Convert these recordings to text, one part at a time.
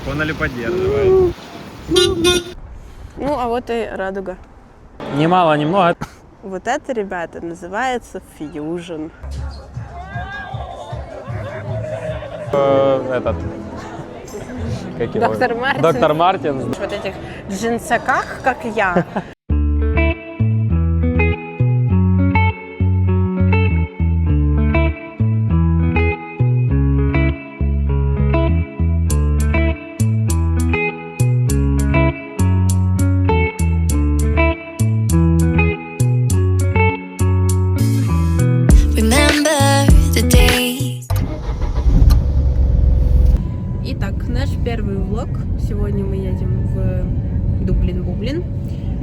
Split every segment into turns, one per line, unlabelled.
так, он или поддерживает.
Ну, а вот и радуга.
Немало, немного.
Вот это, ребята, называется фьюжн.
Этот... Как его?
Доктор Мартин.
Доктор Мартин.
В вот этих джинсаках, как я. Итак, наш первый влог. Сегодня мы едем в Дублин-Бублин.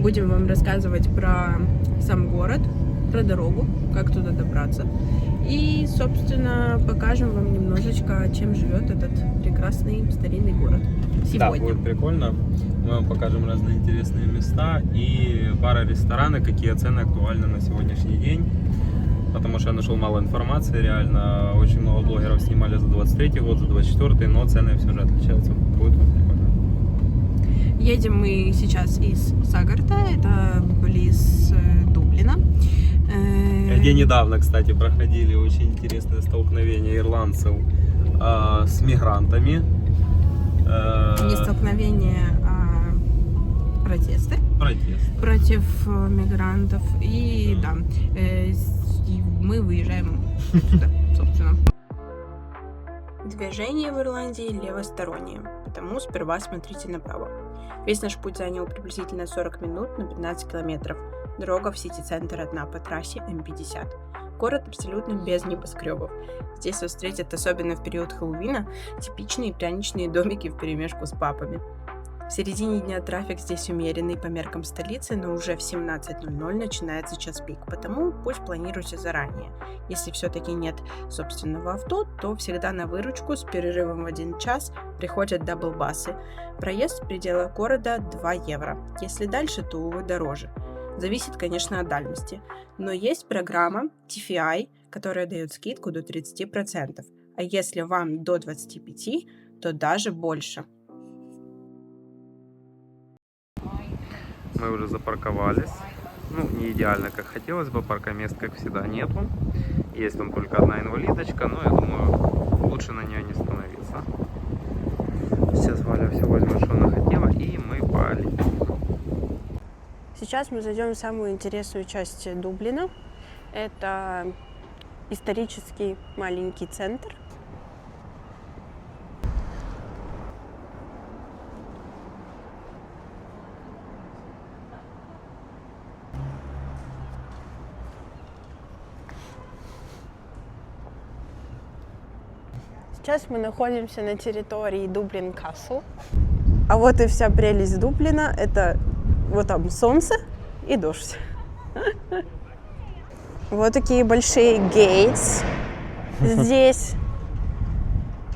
Будем вам рассказывать про сам город, про дорогу, как туда добраться. И, собственно, покажем вам немножечко, чем живет этот прекрасный старинный город сегодня.
Да, будет прикольно. Мы вам покажем разные интересные места и пара ресторанов, какие цены актуальны на сегодняшний день. Потому что я нашел мало информации, реально очень много блогеров снимали за 23 год, за 24, но цены все же отличаются. Будет прикольно.
Едем мы сейчас из Сагарта, это близ Дублина.
Где недавно, кстати, проходили очень интересные столкновения ирландцев с мигрантами.
Не столкновения, а протесты. Против мигрантов. И да, мы выезжаем сюда, собственно. Движение в Ирландии левостороннее, потому сперва смотрите направо. Весь наш путь занял приблизительно 40 минут на 15 километров. Дорога в сити-центр одна по трассе М50. Город абсолютно без небоскребов. Здесь вас встретят, особенно в период Хэллоуина, типичные пряничные домики вперемешку с пабами. В середине дня трафик здесь умеренный по меркам столицы, но уже в 17:00 начинается час пик, потому пусть планируйте заранее. Если все-таки нет собственного авто, то всегда на выручку с перерывом в 1 час приходят даблбасы. Проезд в пределах города 2 евро. Если дальше, то, увы, дороже. Зависит, конечно, от дальности. Но есть программа TFI, которая дает скидку до 30%. А если вам до 25%, то даже больше.
Мы уже запарковались. Ну, не идеально, как хотелось бы. Паркомест, как всегда, нету. Есть там только одна инвалидочка, но я думаю, лучше на нее не становиться. Сейчас Валя все возьмет, что она хотела, и мы полетим.
Сейчас мы зайдем в самую интересную часть Дублина. Это исторический маленький центр. Сейчас мы находимся на территории Дублин Касл. А вот и вся прелесть Дублина. Это вот там солнце и дождь. Вот такие большие гейтс здесь.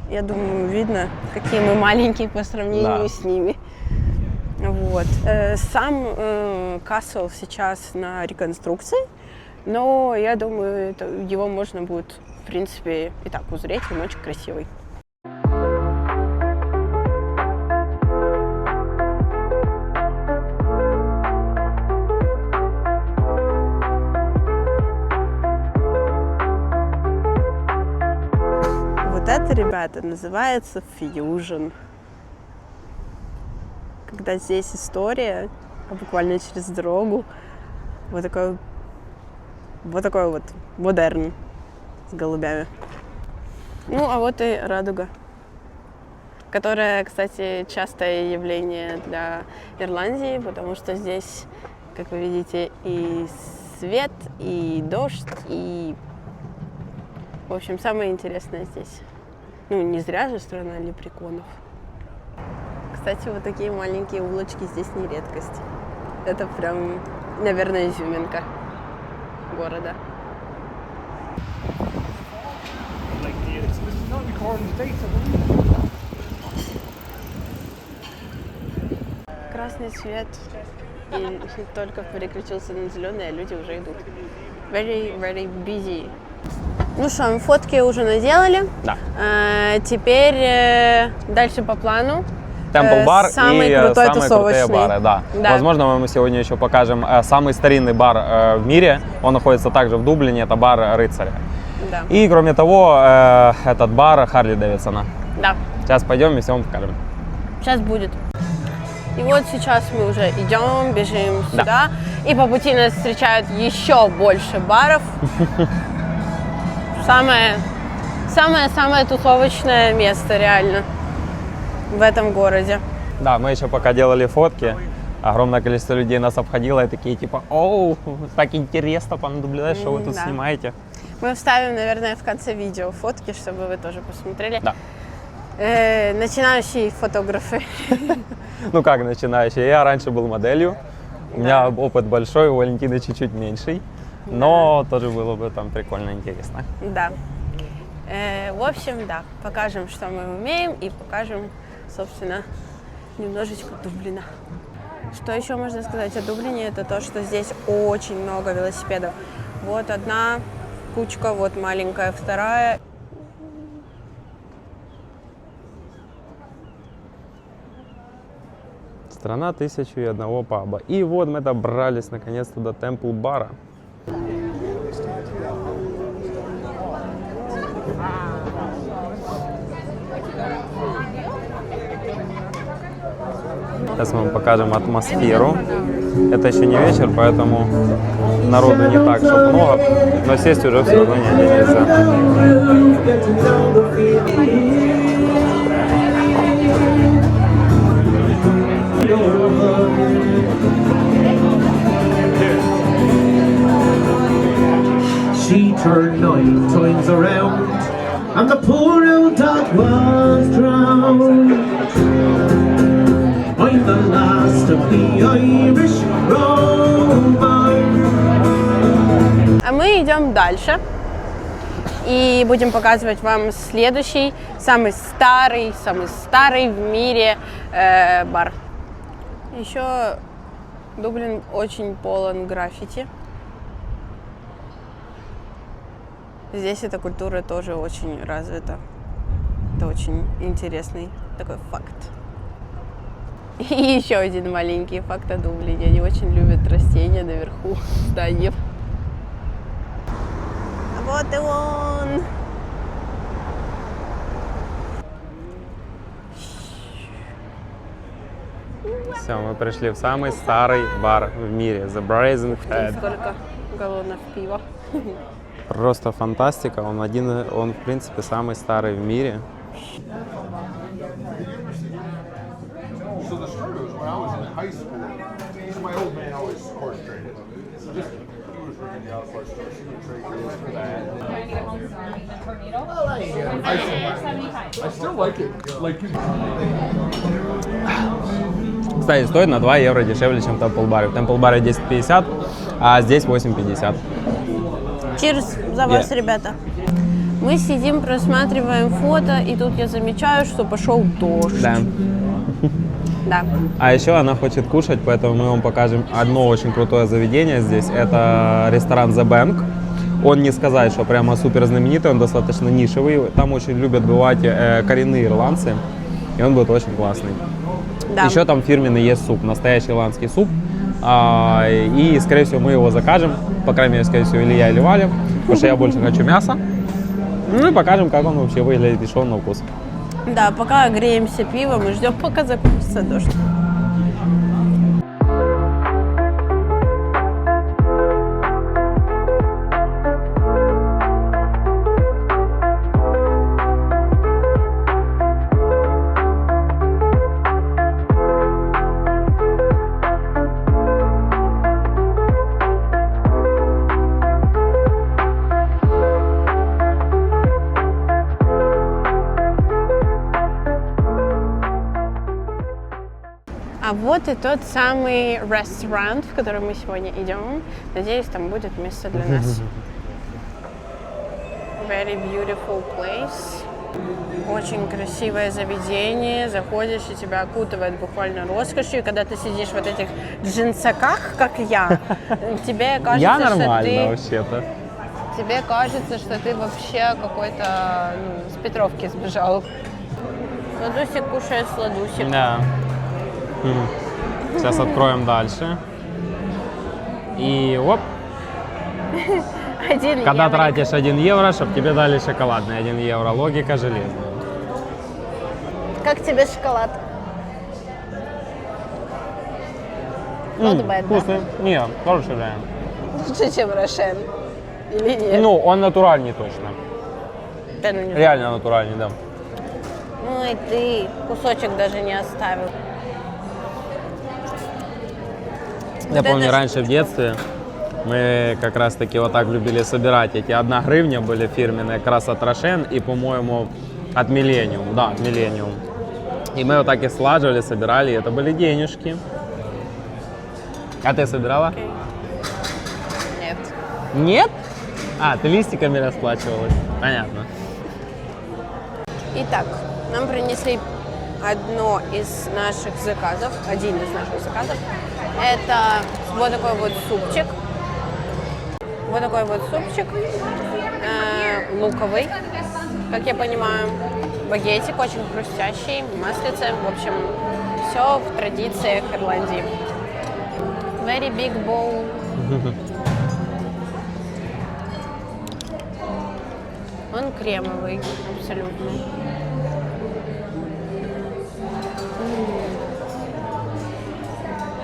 Я думаю, видно, какие мы маленькие по сравнению с ними. Вот. Сам Касл сейчас на реконструкции, но я думаю, его можно будет, в принципе, и так узреть. Он очень красивый. Вот это, ребята, называется фьюжн. Когда здесь история, буквально через дорогу, вот такой вот модерн с голубями. Ну, а вот и радуга, которая, кстати, частое явление для Ирландии, потому что здесь, как вы видите, и свет, и дождь, и, в общем, самое интересное здесь. Ну, не зря же страна лепреконов. Кстати, вот такие маленькие улочки здесь не редкость. Это прям, наверное, изюминка города. Красный свет, и только переключился на зеленый, а люди уже идут. Very, very busy. Ну что, фотки уже наделали.
Да.
Теперь дальше по плану.
Temple Bar
самый
и
крутой
самые крутые
тусовочный.
бары. Да.
Да.
Возможно, мы сегодня еще покажем самый старинный бар в мире. Он находится также в Дублине, это бар Рыцаря.
Да.
И кроме того, этот бар Харли Дэвидсона.
Да.
Сейчас пойдем и все вам покажем.
Сейчас будет. И вот сейчас мы уже идем, бежим сюда. И по пути нас встречают еще больше баров. Самое тусовочное место реально в этом городе.
Да, мы еще пока делали фотки. Огромное количество людей нас обходило и такие типа: оу, так интересно, пан Дублин, что вы тут
Да.
снимаете?
Мы вставим, наверное, в конце видео фотки, чтобы вы тоже посмотрели.
Да.
Начинающие фотографы.
Ну как начинающий? Я раньше был моделью. У меня опыт большой, у Валентины чуть-чуть меньший. Но тоже было бы там прикольно, интересно.
Да. В общем, да, покажем, что мы умеем, и покажем, собственно, немножечко Дублина. Что еще можно сказать о Дублине? Это то, что здесь очень много велосипедов. Вот одна кучка, вот маленькая вторая.
Страна 1001 паба. И вот мы добрались наконец-то до Temple бара. Сейчас мы вам покажем атмосферу. Это еще не вечер, поэтому народу не так, чтобы много, но сесть уже все равно нельзя.
She turned 9 times around, and the poor old dog was drowned. I'm the last of the Irish rovers.
А мы идем дальше. И будем показывать вам следующий, самый старый в мире бар. Еще Дублин очень полон граффити. Здесь эта культура тоже очень развита. Это очень интересный такой факт. И еще один маленький факт о Дублине. Они очень любят растения наверху зданий. Вот и он!
Все, мы пришли в самый старый бар в мире, The Brazen Head.
Сколько галлонов пива.
Просто фантастика, он в принципе самый старый в мире.
So the story was when I was in high school. So my old man always horse traded. So just he was working the horse store. So he would trade deals for that. I still like it. Like
Кстати, стоит на 2 евро дешевле, чем в Temple баре. В Temple баре 10,50, а здесь 8,50.
Чирс за вас, ребята. Мы сидим, просматриваем фото, и тут я замечаю, что пошел дождь.
Да.
Да.
А еще она хочет кушать, поэтому мы вам покажем одно очень крутое заведение здесь. Это ресторан The Bank. Он не сказать, что прямо супер знаменитый, он достаточно нишевый. Там очень любят бывать коренные ирландцы, и он будет очень классный.
Да.
Еще там фирменный есть суп, настоящий ирландский суп. И, скорее всего, мы его закажем. По крайней мере, скорее всего, или я, или Валя. Потому что я больше хочу мяса. Ну и покажем, как он вообще выглядит и что он на вкус.
Да, пока греемся пивом и ждем, пока закончится дождь. А вот и тот самый ресторан, в который мы сегодня идем. Надеюсь, там будет место для нас. Very beautiful place. Очень красивое заведение. Заходишь, и тебя окутывает буквально роскошью. И когда ты сидишь в вот этих джинсаках, как я, тебе кажется,
Я
что
нормально
ты...
вообще-то.
Тебе кажется, что ты вообще какой-то с Петровки сбежал.
Сладусик кушает сладусик.
Да. Сейчас откроем дальше. И оп.
1
Когда
евро.
тратишь 1 евро, чтобы тебе дали шоколадный 1 евро. Логика железная.
Как тебе шоколад? Not bad, да?
Вкусный. Не, хороший, да.
Лучше, чем Рошен. Или нет?
Ну, он натуральный точно.
Да, ну, не знаю.
Реально натуральный, да.
Ой, ты кусочек даже не оставил.
Я
Вот
помню,
это
раньше в детстве мы как раз таки вот так любили собирать. Эти 1 гривня были фирменные, как раз от Рошен и, по-моему, от Millennium. Да, от Millennium. И мы вот так их слаживали, собирали, и это были денежки. А ты собирала?
Нет.
Нет? А, ты листиками расплачивалась. Понятно.
Итак, нам принесли одно из наших заказов, один из наших заказов. Это вот такой вот супчик. Вот такой вот супчик. Луковый, как я понимаю. Багетик очень хрустящий, маслице. В общем, все в традициях Ирландии. Very big bowl. Он кремовый, абсолютно.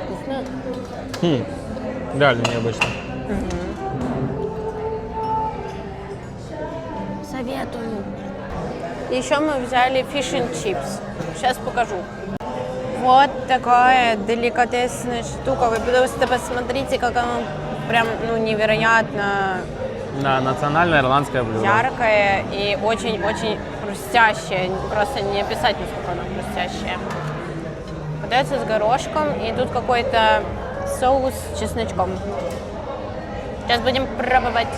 Вкусно.
Реально необычно.
Советую. Еще мы взяли fish and chips. Сейчас покажу. Вот такая деликатесная штука. Вы просто посмотрите, как оно прям невероятно
Да, национальное ирландское блюдо.
яркое и очень-очень хрустящее. Просто не описать, насколько оно хрустящее. Подается с горошком, и тут какой-то соус с чесночком. Сейчас будем пробовать.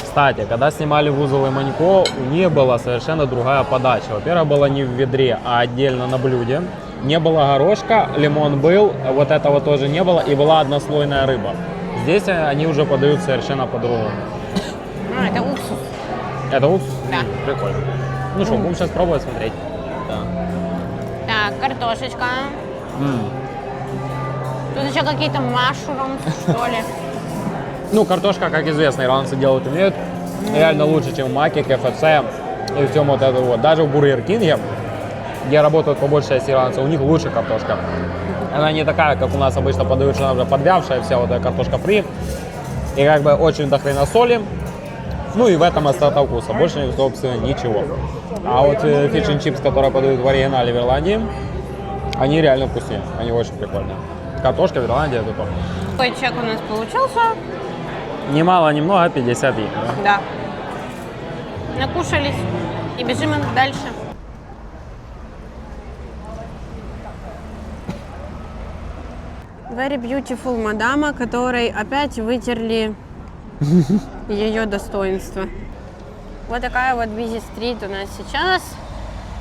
Кстати, когда снимали «Вузол и Манько», у них была совершенно другая подача. Во-первых, была не в ведре, а отдельно на блюде. Не было горошка, лимон был, вот этого тоже не было, и была однослойная рыба. Здесь они уже подают совершенно по-другому.
Это уксус.
Это уксус?
Да.
Прикольно. Ну что, будем сейчас пробовать смотреть. Да.
Так, картошечка. Тут еще какие-то мушрумс, что ли.
Ну, картошка, как известно, ирландцы делают умеют. Реально лучше, чем в Маке, КФЦ и всем вот это вот. Даже в Бургер Кинге, где работают по большей части ирландцев, у них лучше картошка. Она не такая, как у нас обычно подают, что она уже подвявшая, вся вот эта картошка фри. И как бы очень до хрена соли. Ну и в этом острота вкуса. Больше, собственно, ничего. А вот fish and chips, которые подают в оригинале в Ирландии, они реально вкуснее. Они очень прикольные. Картошка в Ирландии это топ.
Какой чек у нас получился?
Немало, немного, 50 евро.
Да. Накушались и бежим дальше. Very beautiful мадама, которой опять вытерли ее достоинство. Вот такая вот busy street у нас сейчас.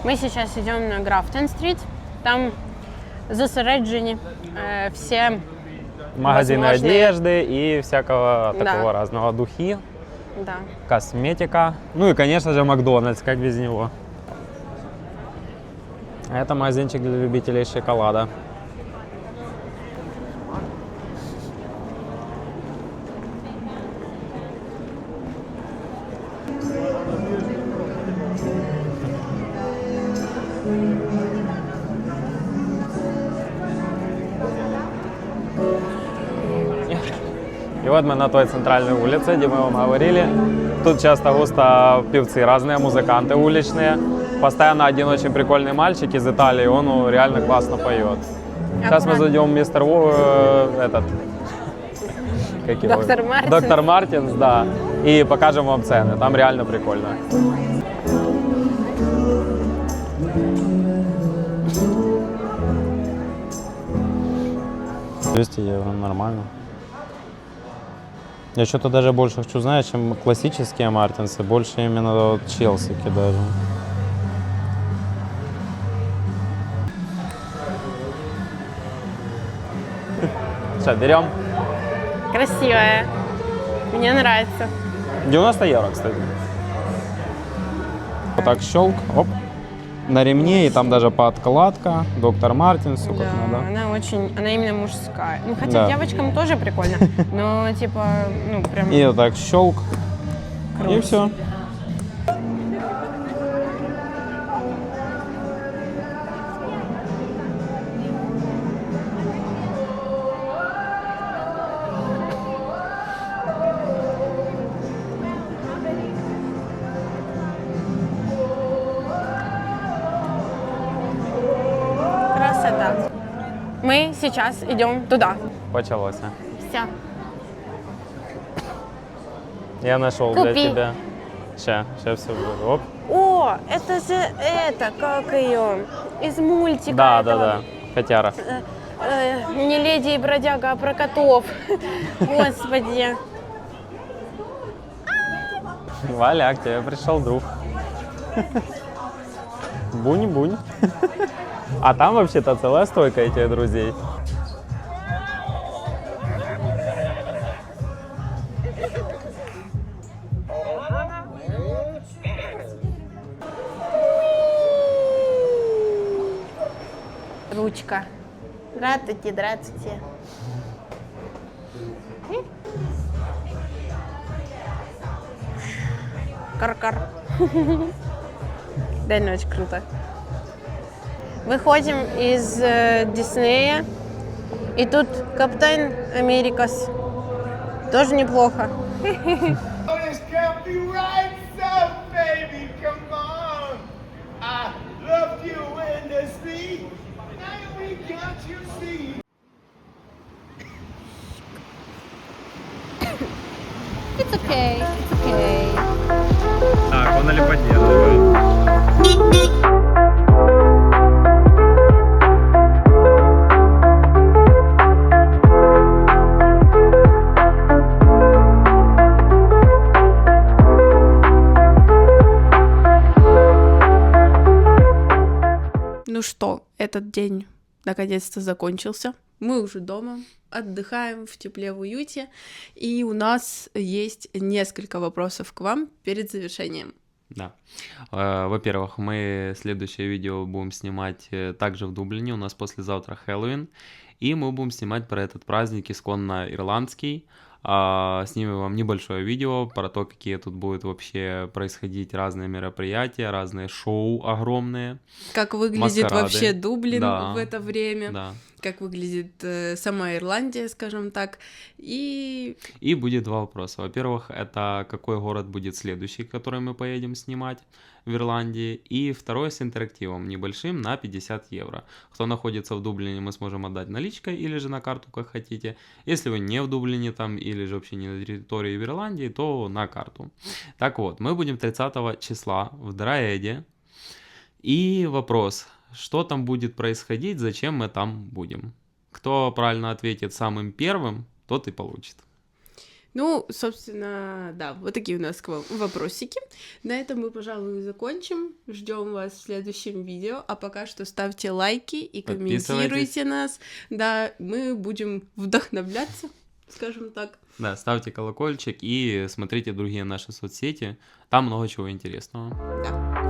Мы сейчас идем на Графтон-стрит. Там зосереджені все
Магазины
возможные-
одежды и всякого
Да.
такого разного. Духи,
Да.
косметика. Ну и, конечно же, Макдональдс, как без него. Это магазинчик для любителей шоколада. И вот мы на той центральной улице, где мы вам говорили. Тут часто густо певцы, разные музыканты уличные. Постоянно один очень прикольный мальчик из Италии, он реально классно поет. Сейчас мы зайдем в мистер этот... как его?
Доктор Мартинс.
Доктор Мартинс, да. И покажем вам цены. Там реально прикольно. 200 евро, нормально. Я что-то даже больше хочу, знаешь, чем классические Мартинсы, больше именно вот Челсики даже. Что, берем?
Красивая. Мне нравится.
90 евро, кстати. Вот так щелк, оп. на ремне, и там даже подкладка, доктор Мартин, все как
Да,
надо.
она именно мужская. Ну, хотя
Да.
девочкам тоже прикольно, но типа, ну, прям
И вот так щелк, и
круто.
все.
Красота. Мы сейчас идем туда.
Почалось.
Все.
Я нашел для
Купи.
тебя. Сейчас все будет. Оп.
О, это же это, как ее, из мультика
Да,
этого.
да, да. Котяра.
Не леди и бродяга, а про котов. Господи.
Валя, к тебе пришел друг. Бунь-бунь. А там вообще-то целая стойка этих друзей.
Ручка. Здравствуйте, здравствуйте. Кар-кар. Реально очень круто. Выходим из Диснея, и тут Капитан Америкас. Тоже неплохо.
This can't be right, so baby, come on. I loved you endlessly. Now we got you see.
It's okay, it's okay.
Так, он или поддерживает.
Ну что, этот день наконец-то закончился. Мы уже дома, отдыхаем в тепле, в уюте, и у нас есть несколько вопросов к вам перед завершением.
Да. Во-первых, мы следующее видео будем снимать также в Дублине. У нас послезавтра Хэллоуин. И мы будем снимать про этот праздник исконно ирландский. Снимем вам небольшое видео про то, какие тут будут вообще происходить разные мероприятия, разные шоу огромные.
Как выглядит
Маскарады.
вообще Дублин
Да.
в это время,
Да.
как выглядит сама Ирландия, скажем так. И
И будет два вопроса. Во-первых, это какой город будет следующий, который мы поедем снимать в Ирландии. И второй с интерактивом небольшим на 50 евро. Кто находится в Дублине, мы сможем отдать наличкой или же на карту, как хотите. Если вы не в Дублине там или же вообще не на территории в Ирландии, то на карту. Так вот, мы будем 30 числа в Драэде. И вопрос, что там будет происходить, зачем мы там будем? Кто правильно ответит самым первым, тот и получит.
ну, собственно, да, вот такие у нас к вам вопросики. На этом мы, пожалуй, закончим. Ждем вас в следующем видео. А пока что ставьте лайки и комментируйте нас. Да, мы будем вдохновляться, скажем так.
Да, ставьте колокольчик и смотрите другие наши соцсети. Там много чего интересного.
Да.